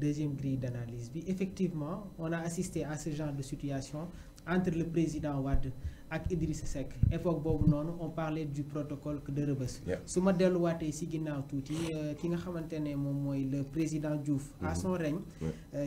deuxième grille d'analyse bi effectivement on a assisté à ce genre de situation entre le président Wade ak Idrissa Seck époque boobu noonu on parlait du protocole de Rebeuss su ma delluwaatee si ginnaaw tuuti ki nga xamante ne moom mooy le président Diouf à son règne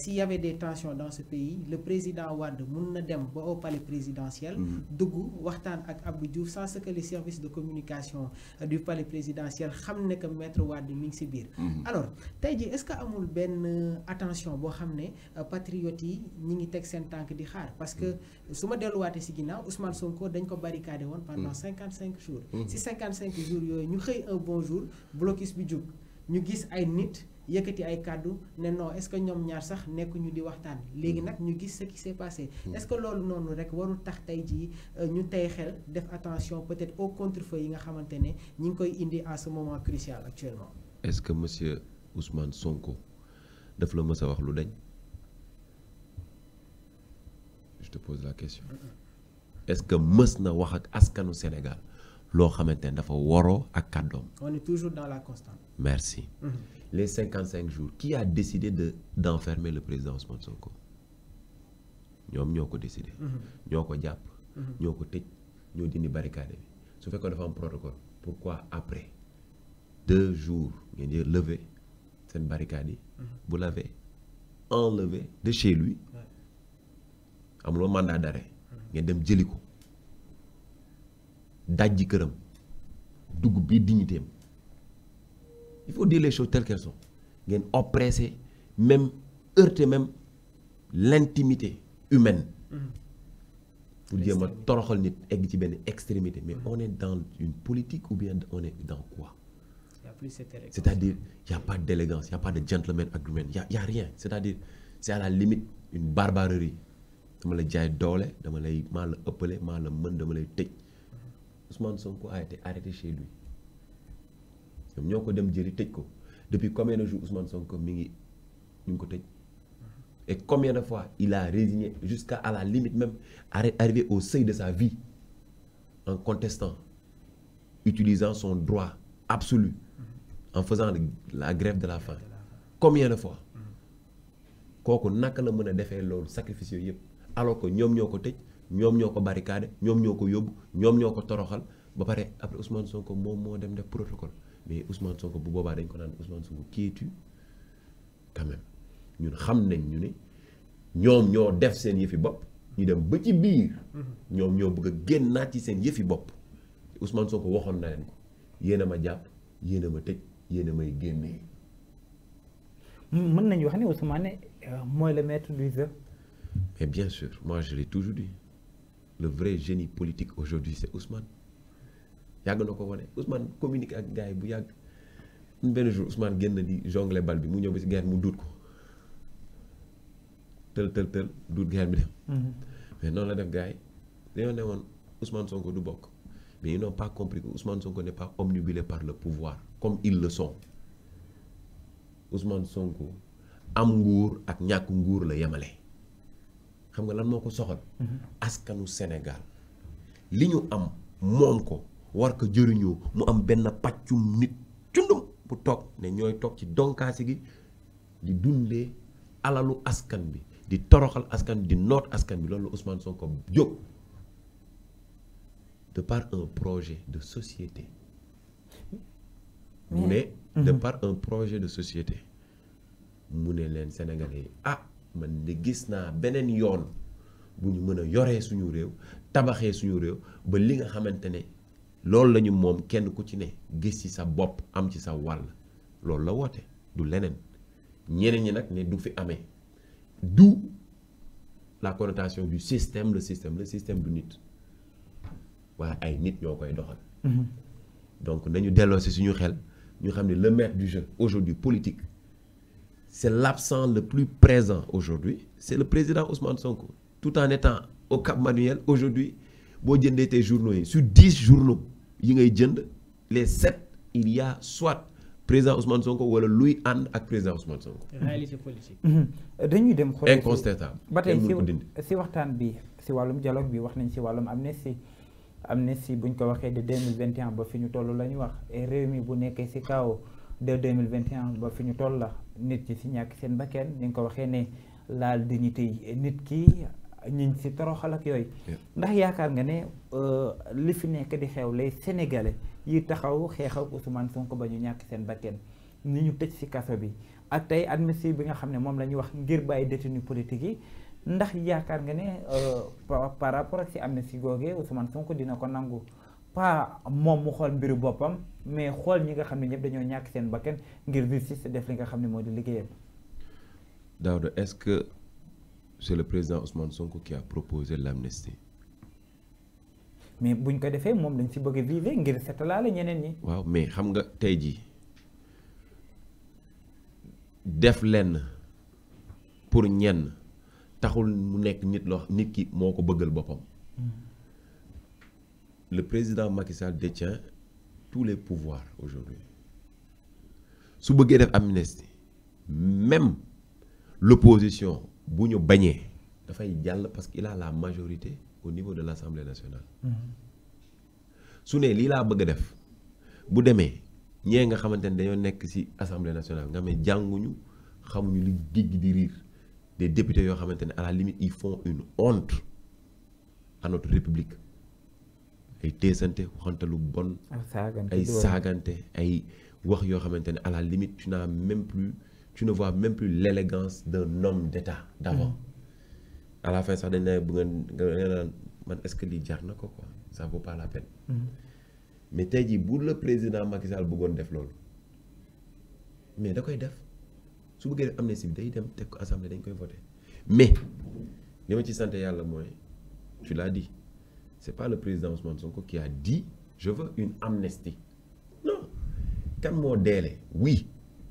s'il y avait des tensions dans ce pays le président Wade mun na dem ba au palais présidentiel dugg waxtaan ak Abdou Diouf sans que les services de communication du palais présidentiel xam ne que maître Wade mi ngi si biir alors tey ji est-ce que amul benn attention boo xam ne patriotes yi ñi ngi teg seen tànk di xaar parce que su ma delluwaatee si ginnaaw Ousmane Sonko dañ ko barricadé woon pendant 55 jours si 55 jours yooyu ñu xëy un bon jour blocus bi jug ñu gis ay nit yëkkati ay kàddu ne non est-ce que ñoom ñaar sax nekkuñu di waxtaan léegi nag ñu gis ce qui s'est passé est-ce que loolu noonu rek warul tax tey jii ñu tey xel def attention peut-être au contre-feu yi nga xamante ne ñi ngi koy indi à ce moment crucial actuellement. Est-ce que monsieur Ousmane Sonko daf la mës a wax lu dañ? Je te pose la question. Est-ce que mës na wax ak askanu Sénégal loo xamante ne dafa waroo ak kàddoom? On est toujours dans la constante. Merci. Les 55 jours qui a décidé d'enfermer le président Ousmane Sonko? ñoom ñoo ko décidé. ñoo ko jàpp. ñoo ko tëj ñoo dindi barricade bi su fekkoon dafa am protocole pourquoi après 2 jours ngeen di lever seen barricade yi. vous l'avez enlevé de chez lui. amuloo mandat d'arrêt ngeen dem jëli ko dajji këram dugg biir dignité am il faut dire les choses telles qu'elles sont ngeen oppresser même heurter même l'intimité humaine pour jéem a toroxal nit egg ci benn extrémité mais on est dans une politique ou bien on est dans quoi? C'est-à-dire il y a pas d'élégance, il y a pas de gentleman agreement, il y a rien, c'est-à-dire c'est à la limite une barbarie. dama la jaay doole dama lay maa la ëppale maa la mën dama lay tëj Ousmane Sonko a été arrêté chez lui ñoom ñoo ko dem jëli tëj ko depuis combien de jours Ousmane Sonko mi ngi ñu ngi ko tëj et combien de fois il a résigné jusqu'à à la limite même arriver au seuil de sa vie en contestant utilisant son droit absolu en faisant la grève de la faim combien de fois kooku naka la mën a defee loolu sacrifice yooyu yëpp alors que ñoom ñoo ko tëj ñoom ñoo ko barricade ñoom ñoo ko yóbbu ñoom ñoo ko toroxal ba pare après Ousmane Sonko moom moo dem def protocole mais Ousmane Sonko bu boobaa dañ ko naan Ousmane Sonko qui es-tu quand même ñun xam nañ ñu ne ñoom ñoo def seen yëfi bopp ñu dem ba ci biir ñoom ñoo bëgg a génnaat ci seen yëfi bopp Ousmane Sonko waxoon na leen ko yéen a ma jàpp yéen a ma tëj yéen a may génnee. mën nañu wax ne Ousmane mooy le maître du jeu. Mais bien sûr, moi je l'ai toujours dit, le vrai génie politique aujourd'hui c'est Ousmane. yàgg na ko wane Ousmane communique ak gars yi bu yàgg benn jour Ousmane génn di jongler bal bi mu ñëw ba si gars mu duut ko tël duut gars bi dem. mais noonu la def gars yi dañoo ne woon Ousmane Sonko du bokk mais ils n'ont pas compris que Ousmane Sonko n'est pas omnibulé par le pouvoir comme ils le sont. Ousmane Sonko am nguur ak ñàkk nguur la yemale. xam nga lan moo ko soxal askanu Sénégal li ñu am moom ko war ko jëriñoo mu am benn pàccum nit cundum bu toog ne ñooy toog ci donkaasi gi di dundee alalu askan bi di toroxal askan di noot askan bi loolu Ousmane Sonko jóg de par un projet de société mu ne de par un projet de société mu ne leen Sénégalais man de gis naa beneen yoon bu ñu mën a yoree suñu réew tabaxee suñu réew ba li nga xamante ne loolu la ñu moom kenn ku ci ne gis ci sa bopp am ci sa wàll loolu la woote du leneen ñeneen ñi nag ne du fi amee du la connotation du système le système du nit waaye ay nit ñoo koy doxal. donc nañu delloo si suñu xel ñu xam ne le maître du jeu aujourd'hui politique. C'est l'absent le plus présent aujourd'hui, c'est le président Ousmane Sonko. Tout en étant au Cap Manuel, aujourd'hui, boo jëndee tes journaux yi sur 10 journaux yi ngay jënd les 7 il y a soit président Ousmane Sonko wala luy ànd ak président Ousmane Sonko. réalité politique. dañuy dem xool incontestable. ba tey si waxtaan bi si wàllum dialogue bi wax nañ si wàllum amnistie buñ ko waxee de 2021 ba fi ñu toll la ñu wax réew mi bu nekkee si kaw de 2021 ba fi ñu toll la nit ci si ñàkk seen bakkan ni nga ko waxee ne laal dignité yi nit ki ñiñ si toroxal ak yooyu ndax yaakaar nga ne li fi nekk di xew les sénégalais yi taxaw xeex ak Ousmane Sonko ba ñu ñàkk seen bakkan ni ñu tëj si kaso bi ak tey amnistie bi nga xam ne moom la ñuy wax ngir bàyyi détenu politique yi ndax yaakaar nga ne par rapport ak si amnistie googee Ousmane Sonko dina ko nangu pas moom mu xool mbiru boppam mais xool ñi nga xam ne ñëpp dañoo ñàkk seen bakkan ngir justice def li nga xam ne moo di liggéeyam. Daouda, est-ce que c'est le président Ousmane Sonko qui a proposé l'amnistie? mais buñ ko defee moom dañ si bëgg a viser ngir setalaale ñeneen ñi. waaw mais xam nga tey jii def lenn pour ñenn taxul mu nekk nit ki moo ko bëggal boppam. Le président Macky Sall détient tous les pouvoirs aujourd'hui. su bëggee def amnistie même l'opposition bu ñu bañee dafay jàll parce qu'il a la majorité au niveau de l'Assemblée nationale. su ne lii laa bëgg a def bu demee ñee nga xamante ne dañoo nekk ci Assemblée nationale nga xam ne jànguñu xamuñu li géej gi di riir des députés yoo xamante ne à la limite ils font une honte à notre République. ay teesante waxante lu bon ay saagante ay wax yoo xamante ne à la limite tu ne vois même plus l'élégance d'un homme d'État d'avant. À la fin sax dañ ne bu nga naan man est-ce que lii jar na ko quoi ça vaut pas la peine. mais tey jii bu le président Macky Sall bëggoon def loolu mais da koy def su bëggee def amnistie bi day dem teg ko assemblée dañ koy voter mais li ma ci sant yàlla mooy tu l'as dit. C'est pas le président Ousmane Sonko qui a dit je veux une amnistie. Non. Kan moo deele oui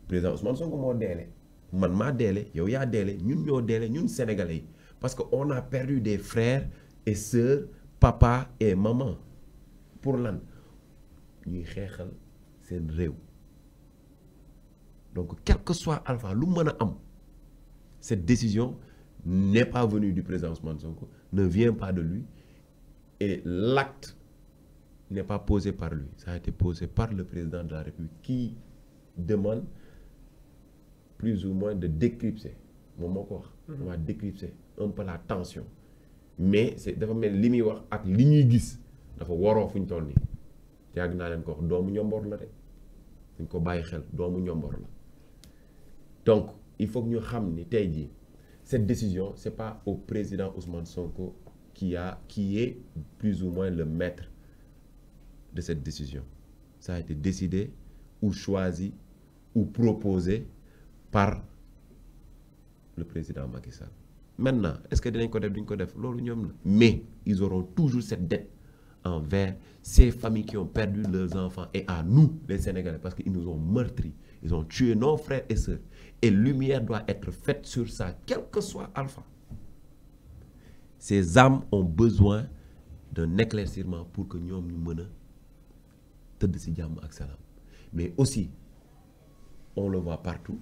président Ousmane Sonko moo deele man maa deele yow yaa deele ñun ñoo deele ñun sénégalais yi parce que on a perdu des frères et sœurs papa et maman pour lan ñuy xeexal seen réew. Donc quel que soit alpha lu mën a am cette décision n'est pas venue du président Ousmane Sonko, ne vient pas de lui. Et l'acte n'est pas posé par lui, ça a été posé par le président de la République qui demande plus ou moins de décrypter moom moo ko wax. on va décrypter un peu la tension mais c'est dafa mel li muy wax ak li ñuy gis dafa waroo fu ñu toll nii yàgg naa leen ko wax doomu ñomboor la de fu ñu ko bàyyi xel doomu ñomboor la donc il faut que ñu xam ni tey jii cette décision c'est pas au président Ousmane Sonko qui est plus ou moins le maître de cette décision. Ça a été décidé ou choisi ou proposé par le président Macky Sall. Maintenant, est-ce que dinañ ko def duñ ko def loolu ñoom la mais ils auront toujours cette dette envers ces familles qui ont perdu leurs enfants et à nous les Sénégalais parce qu'ils nous ont meurtris, ils ont tué nos frères et sœurs et lumière doit être faite sur ça quel que soit alpha. Ces âmes ont besoin d'un éclaircissement pour que ñoom ñu mën a tëdd ci jàmm ak salaam mais aussi on le voit partout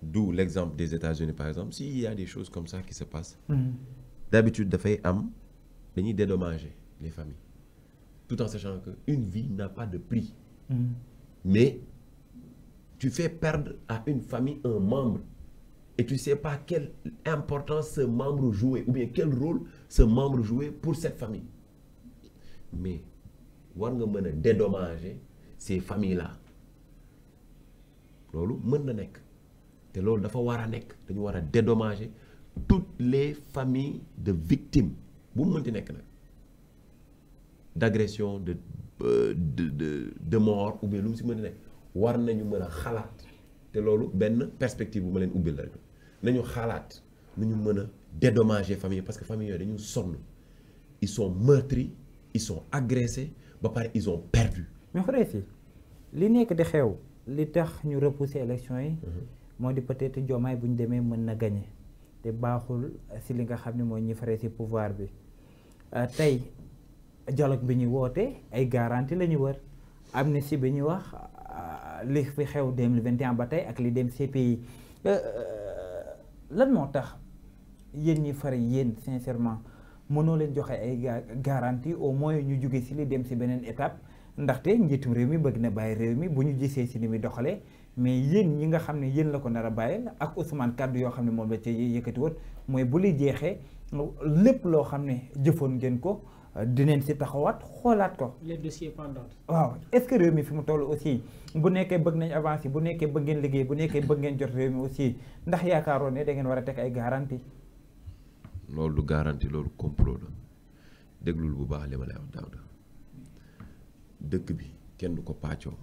d'où l'exemple des États-Unis par exemple s'il y a des choses comme ça qui se passent d'habitude dafay am dañuy dédommager les familles tout en sachant que une vie n'a pas de prix mais tu fais perdre à une famille un membre et tu sais pas quelle importance ce membre jouait ou bien quel rôle ce membre jouait pour cette famille mais war nga mën a dédommager ces familles-là loolu mën na nekk te loolu dafa war a nekk dañu war a dédommager toutes les familles de victimes bu mu mënti nekk nag d'agression de mort ou bien lu mu si mën a nekk war nañu mën a xalaat te loolu benn perspective bu ma leen ubbil la rek nañu xalaat nu ñu mën a dédommager famille parce que famille yooyu dañu sonn ils sont meurtris ils sont agressés ba pare ils ont perdu. mais frère si li nekk di xew li tax ñu repousser élection yi. moo di peut-être Diomaye bu ñu demee mën na gagner te baaxul si li nga xam ne mooy ñi faree si pouvoir bi tey dialogue bi ñuy woote ay garantie la ñu wër amnistie bi ñuy wax li fi xew 2021 ba tey ak li dem CPI lan moo tax yéen ñi fari yéen sincèrement mënoo leen joxe ay garantie au moins ñu jóge si li dem si beneen étape ndaxte njiitum réew mi bëgg na bàyyi réew mi bu ñu gisee si ni muy doxalee mais yéen ñi nga xam ne yéen la ko nar a bàyyil ak Ousmane kàddu yoo xam ne moom la ca yëkkati woon mooy bu li jeexee lépp loo xam ne jëfoon ngeen ko dinañ si taxawaat xoolaat ko. les dossiers pendants. waaw est-ce que réew mi fi mu toll aussi bu nekkee bëgg nañ avancer bu nekkee bëgg ngeen liggéey bu nekkee bëgg ngeen jot réew mi aussi ndax yaakaaroon ne da ngeen war a teg ay garantie. loolu du garantie loolu complot la déglul bu baax li ma lay wax Daouda dëkk bi kenn du ko pàccoo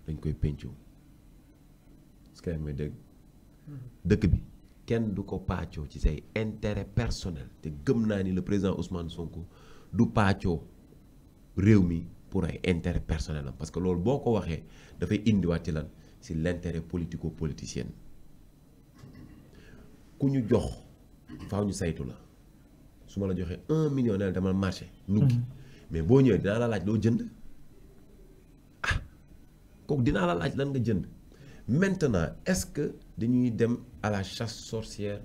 dañ koy pencoo est-ce que may dégg dëkk bi kenn du ko pàccoo ci say intérêt personnel te gëm naa ni le président Ousmane Sonko du pàccoo réew mi pour ay intérêt personnel am parce que loolu boo ko waxee dafay indiwaat ci lan si l'intérêt politico-politicien ku ñu jox faaw ñu saytu la su ma la joxee 1 million ne dama marché nuggi mais boo ñëwee dinaa la laaj loo jënd ah kooku dinaa la laaj lan nga jënd maintenant est-ce que dañuy dem à la chasse sorcière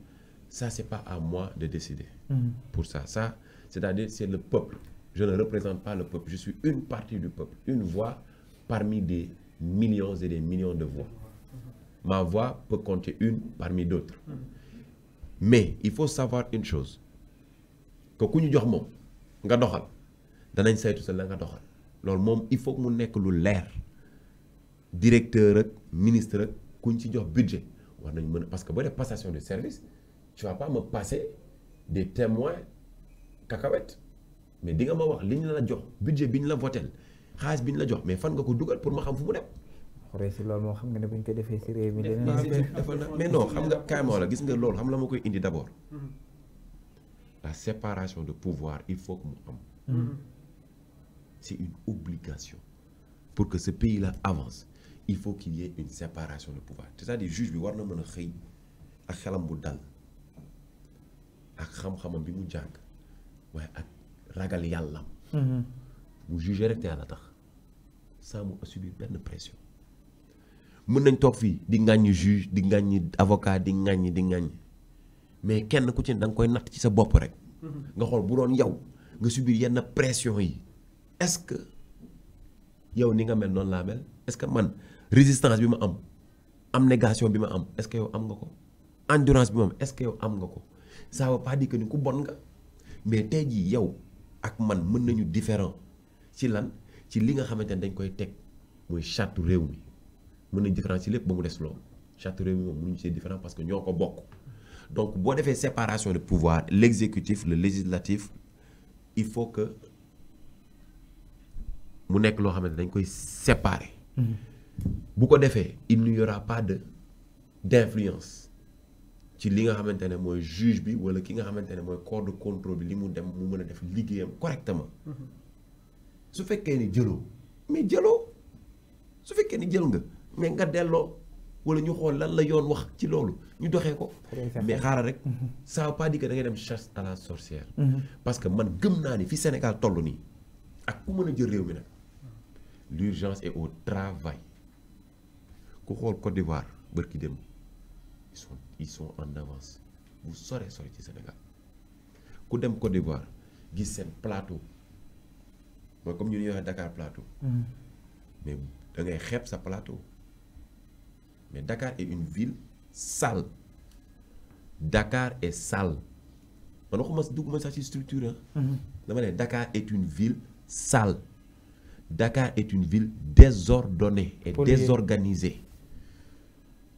ça c'est pas à moi de décider pour ça c'est-à-dire c'est le peuple je ne représente pas le peuple je suis une partie du peuple une voix parmi des millions et des millions de voix ma voix peut compter une parmi d'autres mais il faut savoir une chose que ku ñu jox moom nga doxal danañ saytu sa la nga doxal loolu moom il faut que mu nekk lu leer directeur ak ministre ak ku ñu ci jox budget war nañ mën a parce que boo def passation de service tu vas pas me passer des témoins cacahuètes mais di nga ma wax li ñu la jox budget bi ñu la votel xaalis bi ñu la jox mais fan nga ko dugal pour ma xam fu mu dem. xoree si loolu moo xam nga ne bu ñu ko defee si réew mi. mais non xam nga kaay moo la gis nga loolu xam la ma koy indi d'abord la séparation de pouvoir il faut que mu am. C'est une obligation pour que ce pays-là avance il faut qu'il y ait une séparation de pouvoir c'est-à-dire juge bi war na mën a xëy ak xelam bu dal ak xam-xamam bi mu jàng waaye ak ragal yàllam mu juger rek te yàlla tax sans mu subir benn pression mën nañ toog fii di ŋàññi juge di ŋàññi avocat di ŋàññi mais kenn ku ci da nga koy natt ci sa bopp rek nga xool bu doon yow nga subir yenn pression yi est-ce que yow ni nga mel noonu laa mel est-ce que man résistance bi ma am abnégation bi ma am est-ce que yow am nga ko endurance bi ma am est-ce que yow am nga ko ça veut pas dire que ni ku bon nga mais tey jii yow ak man mën nañu différent ci lan ci li nga xamante ne dañ koy teg muy charte réew mi mën nañu différent ci lépp ba mu des loolu charte réew mi moom mënuñu see différent parce que ñoo ko bokk donc boo defee séparation de pouvoir l'exécutif le législatif il faut que mu nekk loo xamante dañ koy séparer bu ko defee il n'y aura pas d'influence ci li nga xamante ne mooy juge bi wala ki nga xamante ne mooy corps de contrôle bi li mu dem mu mën a def liggéeyam correctement su fekkee ni jëloo mais jëloo su fekkee ni jël nga mais nga delloo wala ñu xool lan la yoon wax ci loolu ñu doxee ko mais xaaral rek ça veut pas dire que da ngay dem chasse à la sorcière parce que man gëm naa ni fi Sénégal toll nii ak ku mën a jël réew mi nag l'urgence est au travail ku xool Côte d'Ivoire bërki dem ils sont en avance bu sore ci Sénégal ku dem Côte d'Ivoire gis seen plateau mooy comme ñu ñuy waxee Dakar plateau mais da ngay xeeb sa plateau mais Dakar est une ville sale Dakar est sale man waxuma dugguma sax ci structure dama ne Dakar est une ville sale Dakar est une ville désordonnée et désorganisée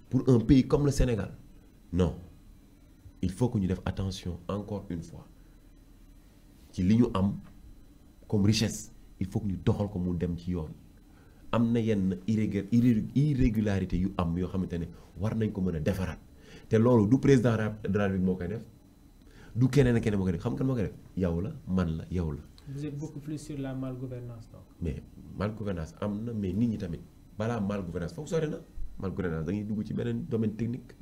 pour un pays comme le Sénégal non il faut que ñu def attention encore une fois ci li ñu am comme richesse il faut que ñu doxal ko mu dem ci yoon am na yenn irrégularité yu am yoo xamante ne war nañ ko mën a defaraat te loolu du président de la République moo koy def du keneen ak keneen moo koy def xam nga moo koy def yow la man la yow la. Vous êtes beaucoup plus sur la malgouvernance donc. mais malgouvernance am na mais nit ñi tamit balaa malgouvernance foofu sori na malgouvernance da ngay dugg ci beneen domaine technique.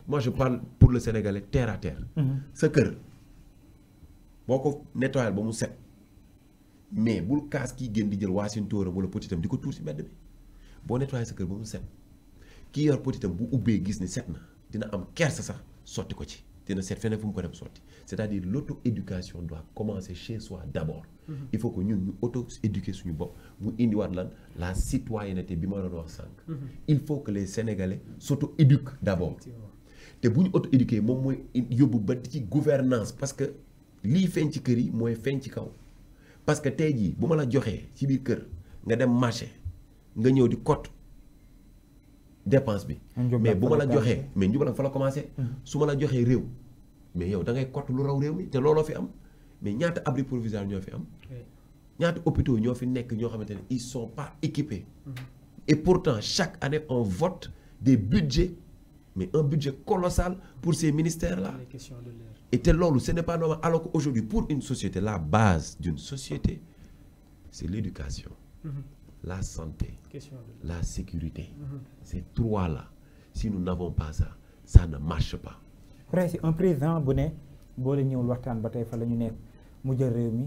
moi je parle pour le Sénégalais terre à terre. sa kër boo ko nettoyé ba mu set mais bul kaas kii gën di jël waasin tóoram wala potitam di ko tuur si mbedd bi boo nettoyé sa kër ba mu set kii yor potitam bu ubbee gis ni set na dina am kersa sax sotti ko ci dina seet feneen fu mu ko dem sotti c'est-à-dire l'auto-éducation doit commencer chez soi d'abord. Il faut que ñun ñu auto-éduquer suñu bopp mu indiwaat lan la citoyenneté bi ma doon wax sànq. Il faut que les Sénégalais s'auto-éduquent d'abord. te bu ñu auto-éduquer moom mooy yóbbu ba ci gouvernance parce que lii feeñ ci kër yi mooy feeñ ci kaw parce que tey jii bu ma la joxee ci biir kër nga dem marché nga ñëw di cote dépense bi. mais bu ma la joxee mais njubal fa la commencé. su ma la joxee réew mais yow da ngay cote lu raw réew mi te looloo fi am mais ñaata abri provisoire ñoo fi am. ñaata hôpitaux ñoo fi nekk ñoo xamante ne ils sont pas équipés. Et pourtant chaque année on vote des budgets mais un budget colossal pour ces ministères-là. Et tel lolu ce n'est pas normal alors qu'aujourd'hui pour une société la base d'une société c'est l'éducation, la santé, la sécurité. Ces trois-là si nous n'avons pas ça ça ne marche pas. Un président bu ne boo la ñëwul waxtaan ba tey fa la ñu nekk mu jël réew mi